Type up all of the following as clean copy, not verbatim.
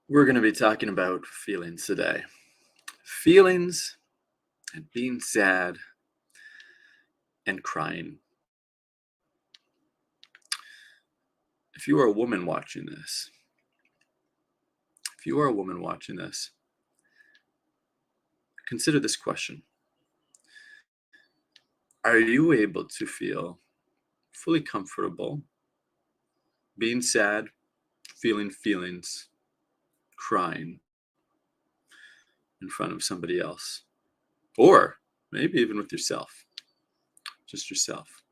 We're going to be talking about feelings today. Feelings and being sad and crying. If you are a woman watching this, if you are a woman watching this, consider this question. Are you able to feel fully comfortable being sad, feeling feelings, crying in front of somebody else? Or maybe even with yourself, just yourself.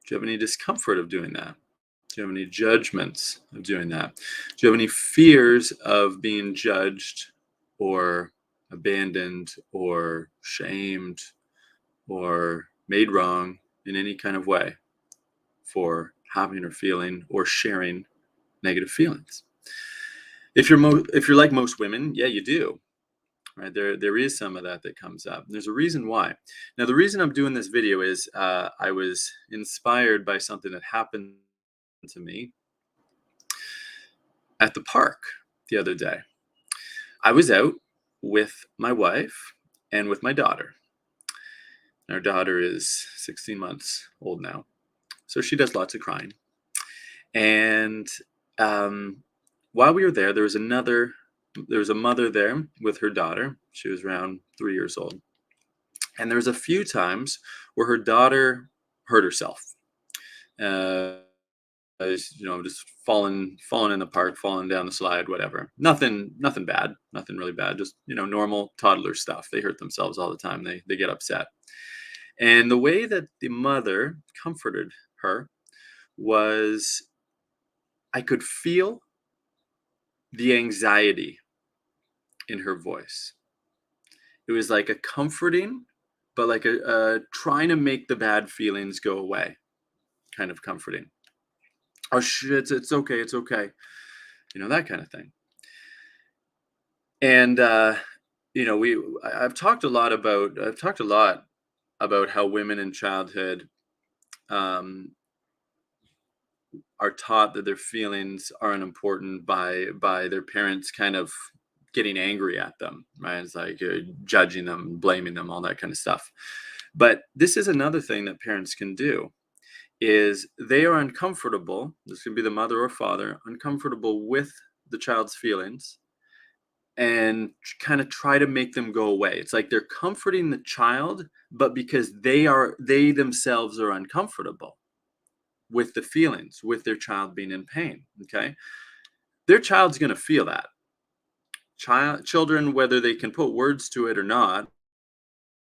Do you have any discomfort of doing that? Do you have any judgments of doing that? Do you have any fears of being judged or abandoned or shamed or made wrong in any kind of way for having or feeling or sharing negative feelings? If you're like most women, yeah, you do. Right, there is some of that comes up. And there's a reason why. Now, the reason I'm doing this video is I was inspired by something that happened to me at the park the other day. I was out with my wife and with my daughter. Our daughter is 16 months old now, so she does lots of crying. And while we were there, there was a mother there with her daughter. She was around 3 years old. And there was a few times where her daughter hurt herself. Uh, just falling in the park, falling down the slide, whatever. Nothing bad, nothing really bad. Just normal toddler stuff. They hurt themselves all the time. They get upset. And the way that the mother comforted her was, I could feel the anxiety in her voice. It was like a comforting, but like a trying to make the bad feelings go away, kind of comforting. Oh shit, it's okay, it's okay, that kind of thing. And I've talked a lot about how women in childhood um, are taught that their feelings aren't important by their parents kind of getting angry at them, right? It's like judging them, blaming them, all that kind of stuff. But this is another thing that parents can do, is they are uncomfortable. This could be the mother or father, uncomfortable with the child's feelings and kind of try to make them go away. It's like they're comforting the child, but because they themselves are uncomfortable with the feelings, with their child being in pain. Okay. Their child's going to feel that. Children, whether they can put words to it or not,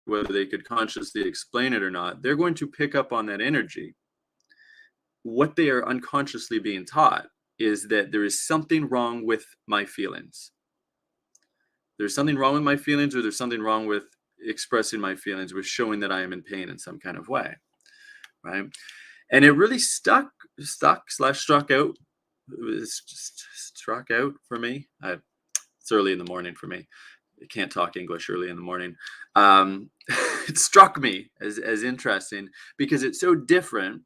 whether they could consciously explain it or not, they're going to pick up on that energy. What they are unconsciously being taught is that there is something wrong with my feelings. There's something wrong with my feelings, or there's something wrong with expressing my feelings, with showing that I am in pain in some kind of way, right? And it really struck out. It was just struck out for me. It's early in the morning for me. I can't talk English early in the morning. It struck me as interesting because it's so different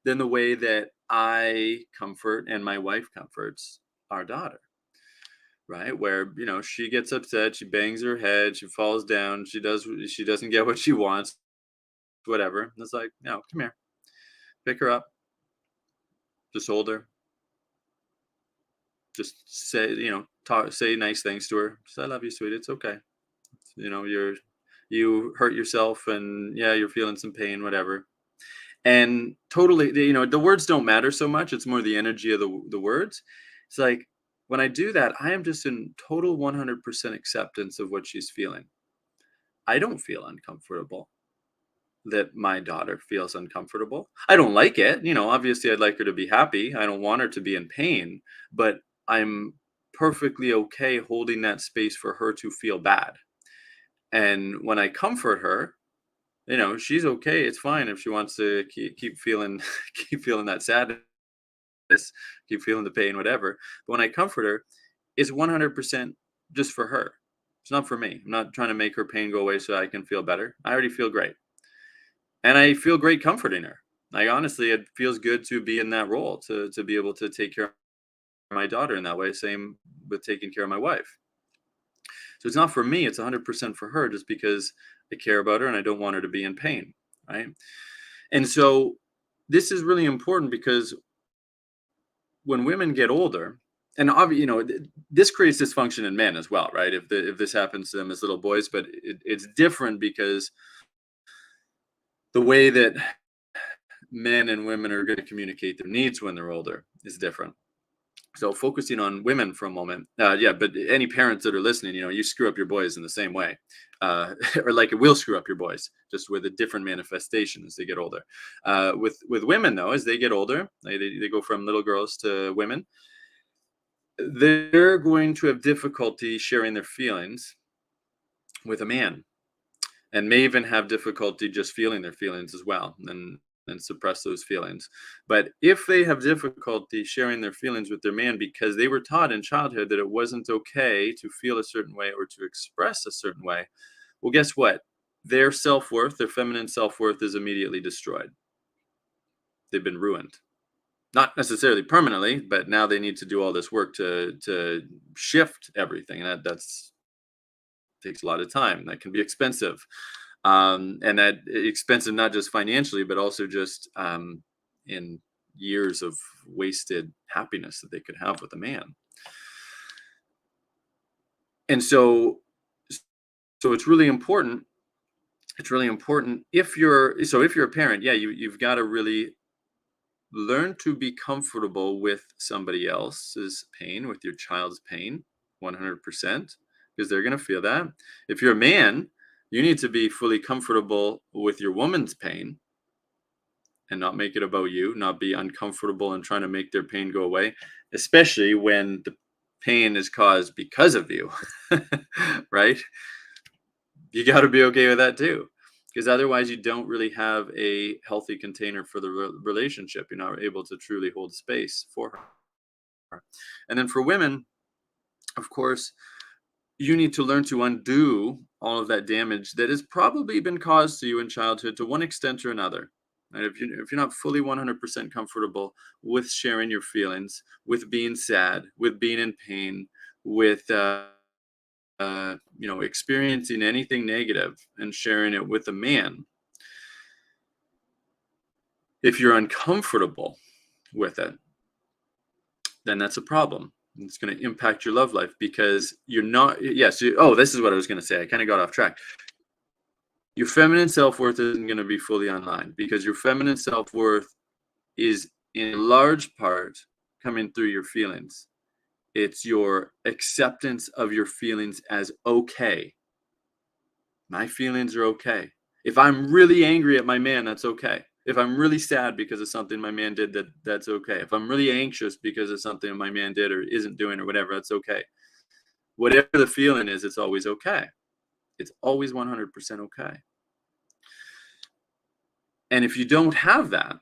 than the way that I comfort and my wife comforts our daughter. Right, where she gets upset, she bangs her head, she falls down, she doesn't get what she wants, whatever. And it's like, no, come here, pick her up, just hold her, just say nice things to her. Just, I love you, sweet. It's okay. You hurt yourself, and yeah, you're feeling some pain, whatever. And totally, the words don't matter so much. It's more the energy of the words. It's like, when I do that, I am just in total 100% acceptance of what she's feeling. I don't feel uncomfortable that my daughter feels uncomfortable. I don't like it. Obviously, I'd like her to be happy. I don't want her to be in pain, but I'm perfectly okay holding that space for her to feel bad. And when I comfort her, she's okay. It's fine if she wants to keep feeling keep feeling that sadness, keep feeling the pain, whatever. But when I comfort her, it's 100% just for her. It's not for me. I'm not trying to make her pain go away so I can feel better. I already feel great. And I feel great comforting her. Like, honestly, it feels good to be in that role, to be able to take care my daughter in that way. Same with taking care of my wife. So it's not for me, it's 100% for her just because I care about her and I don't want her to be in pain, right? And so this is really important because when women get older, and this creates dysfunction in men as well, right? If this happens to them as little boys, but it's different because the way that men and women are going to communicate their needs when they're older is different. So focusing on women for a moment, yeah. But any parents that are listening, you screw up your boys in the same way, or like it will screw up your boys, just with a different manifestation as they get older. With women though, as they get older, they go from little girls to women. They're going to have difficulty sharing their feelings with a man, and may even have difficulty just feeling their feelings as well, and suppress those feelings. But if they have difficulty sharing their feelings with their man because they were taught in childhood that it wasn't okay to feel a certain way or to express a certain way, well, guess what? Their self-worth, their feminine self-worth, is immediately destroyed. They've been ruined. Not necessarily permanently, but now they need to do all this work to shift everything, and that's takes a lot of time. That can be expensive, and that expensive not just financially, but also just in years of wasted happiness that they could have with a man. And so it's really important. It's really important if you're a parent, yeah, you've got to really learn to be comfortable with somebody else's pain, with your child's pain, 100%, because they're going to feel that. If you're a man, you need to be fully comfortable with your woman's pain and not make it about you, not be uncomfortable and trying to make their pain go away, especially when the pain is caused because of you, right? You got to be okay with that too, because otherwise you don't really have a healthy container for the relationship. You're not able to truly hold space for her. And then for women, of course, you need to learn to undo all of that damage that has probably been caused to you in childhood to one extent or another. And if you're not fully 100% comfortable with sharing your feelings, with being sad, with being in pain, with experiencing anything negative and sharing it with a man, if you're uncomfortable with it, then that's a problem. It's going to impact your love life because you're not, yes. This is what I was going to say. I kind of got off track. Your feminine self-worth isn't going to be fully online because your feminine self-worth is in large part coming through your feelings. It's your acceptance of your feelings as okay. My feelings are okay. If I'm really angry at my man, that's okay. If I'm really sad because of something my man did, that's okay. If I'm really anxious because of something my man did or isn't doing or whatever, that's okay. Whatever the feeling is, it's always okay. It's always 100% okay. And if you don't have that,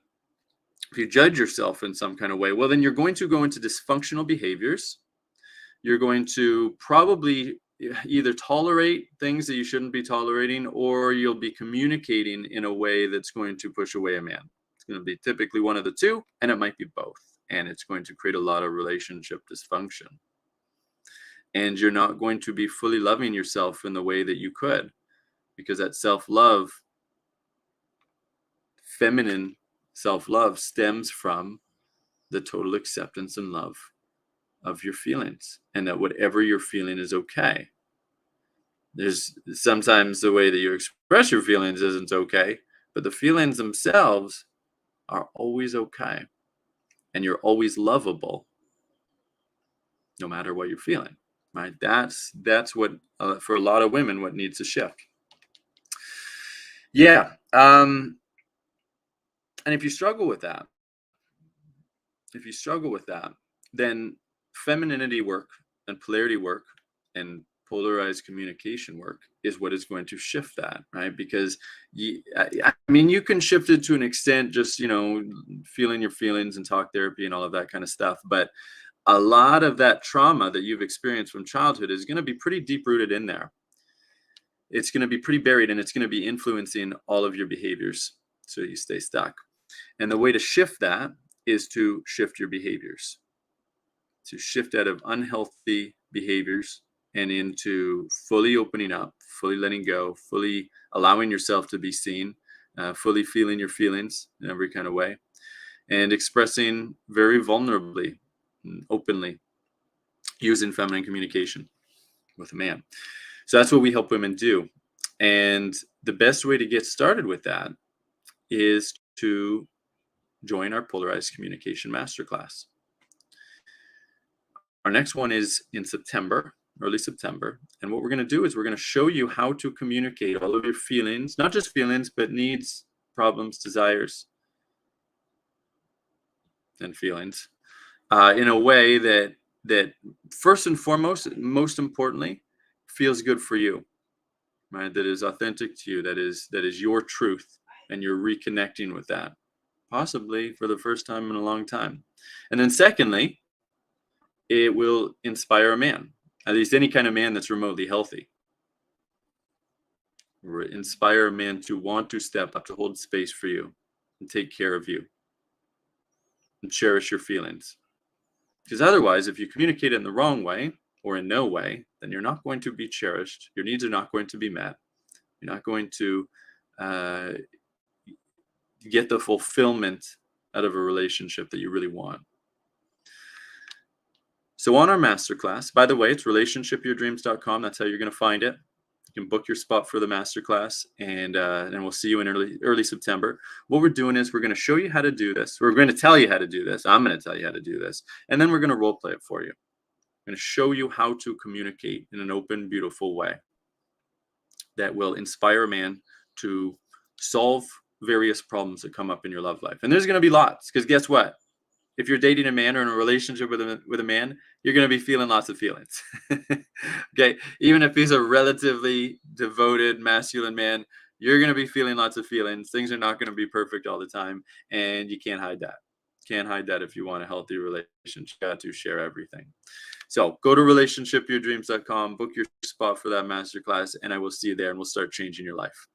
if you judge yourself in some kind of way, well, then you're going to go into dysfunctional behaviors. You're going to probably either tolerate things that you shouldn't be tolerating, or you'll be communicating in a way that's going to push away a man. It's going to be typically one of the two, and it might be both. And it's going to create a lot of relationship dysfunction. And you're not going to be fully loving yourself in the way that you could, because that self-love, feminine self-love, stems from the total acceptance and love of your feelings, and that whatever you're feeling is okay. There's sometimes the way that you express your feelings isn't okay, but the feelings themselves are always okay, and you're always lovable no matter what you're feeling, right? That's what for a lot of women what needs to shift. Yeah. And if you struggle with that, then femininity work and polarity work and polarized communication work is what is going to shift that, right? Because you can shift it to an extent, just feeling your feelings and talk therapy and all of that kind of stuff, but a lot of that trauma that you've experienced from childhood is going to be pretty deep rooted in there. It's going to be pretty buried, and it's going to be influencing all of your behaviors, so you stay stuck. And the way to shift that is to shift your behaviors. to shift out of unhealthy behaviors and into fully opening up, fully letting go, fully allowing yourself to be seen, fully feeling your feelings in every kind of way, and expressing very vulnerably and openly using feminine communication with a man. So that's what we help women do. And the best way to get started with that is to join our Polarized Communication Masterclass. Our next one is in September, early September. And what we're going to do is we're going to show you how to communicate all of your feelings, not just feelings, but needs, problems, desires, and feelings in a way that first and foremost, most importantly, feels good for you, right? That is authentic to you, that is your truth, and you're reconnecting with that, possibly for the first time in a long time. And then secondly, it will inspire a man, at least any kind of man that's remotely healthy. Inspire a man to want to step up, to hold space for you, and take care of you, and cherish your feelings. Because otherwise, if you communicate in the wrong way or in no way, then you're not going to be cherished. Your needs are not going to be met. You're not going to uh, get the fulfillment out of a relationship that you really want. So on our masterclass, by the way, it's relationshipyourdreams.com. That's how you're going to find it. You can book your spot for the masterclass, and we'll see you in early September. What we're doing is we're going to show you how to do this. We're going to tell you how to do this. I'm going to tell you how to do this, and then we're going to role play it for you. I'm going to show you how to communicate in an open, beautiful way that will inspire a man to solve various problems that come up in your love life. And there's going to be lots, because guess what? If you're dating a man or in a relationship with a man, you're going to be feeling lots of feelings. Okay, even if he's a relatively devoted masculine man, you're going to be feeling lots of feelings. Things are not going to be perfect all the time, and you can't hide that. Can't hide that if you want a healthy relationship. You got to share everything. So go to relationshipyourdreams.com, book your spot for that masterclass, and I will see you there, and we'll start changing your life.